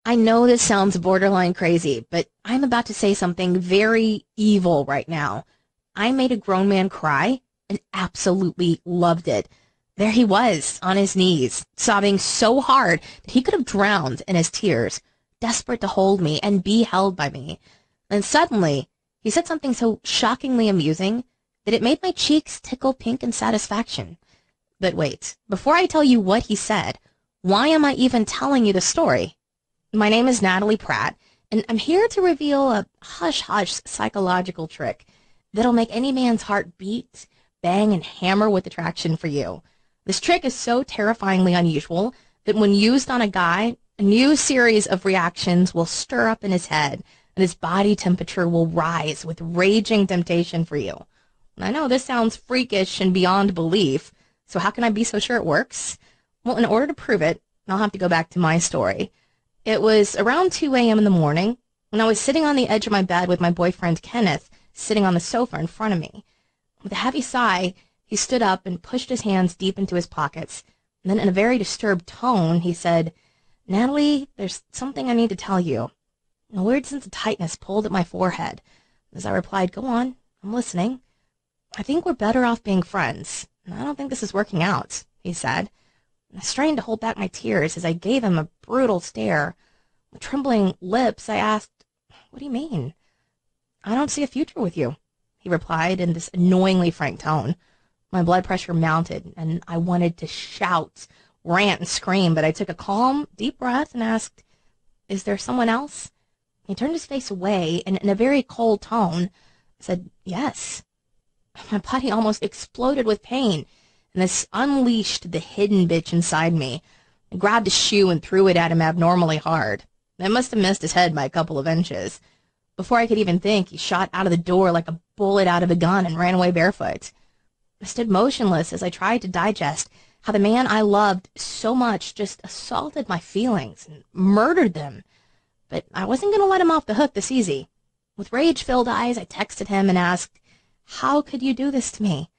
I know this sounds borderline crazy, but I'm about to say something very evil right now. I made a grown man cry and absolutely loved it. There he was, on his knees, sobbing so hard that he could have drowned in his tears, desperate to hold me and be held by me. And suddenly, he said something so shockingly amusing that it made my cheeks tickle pink in satisfaction. But wait, before I tell you what he said, why am I even telling you the story? My name is Natalie Pratt, and I'm here to reveal a hush-hush psychological trick that'll make any man's heart beat, bang, and hammer with attraction for you. This trick is so terrifyingly unusual that when used on a guy, a new series of reactions will stir up in his head, and his body temperature will rise with raging temptation for you. And I know this sounds freakish and beyond belief, so how can I be so sure it works? Well, in order to prove it, I'll have to go back to my story. It was around 2 a.m. in the morning when I was sitting on the edge of my bed with my boyfriend Kenneth sitting on the sofa in front of me. With a heavy sigh, he stood up and pushed his hands deep into his pockets. And then in a very disturbed tone, he said, "Natalie, there's something I need to tell you." And a weird sense of tightness pulled at my forehead. As I replied, "Go on, I'm listening." "I think we're better off being friends. I don't think this is working out," he said. I strained to hold back my tears as I gave him a brutal stare. With trembling lips, I asked, "What do you mean?" "I don't see a future with you," he replied in this annoyingly frank tone. My blood pressure mounted, and I wanted to shout, rant, and scream, but I took a calm, deep breath and asked, "Is there someone else?" He turned his face away and in a very cold tone said, "Yes." My body almost exploded with pain, and this unleashed the hidden bitch inside me. I grabbed a shoe and threw it at him abnormally hard. I must have missed his head by a couple of inches. Before I could even think, he shot out of the door like a bullet out of a gun and ran away barefoot. I stood motionless as I tried to digest how the man I loved so much just assaulted my feelings and murdered them. But I wasn't going to let him off the hook this easy. With rage-filled eyes, I texted him and asked, "How could you do this to me?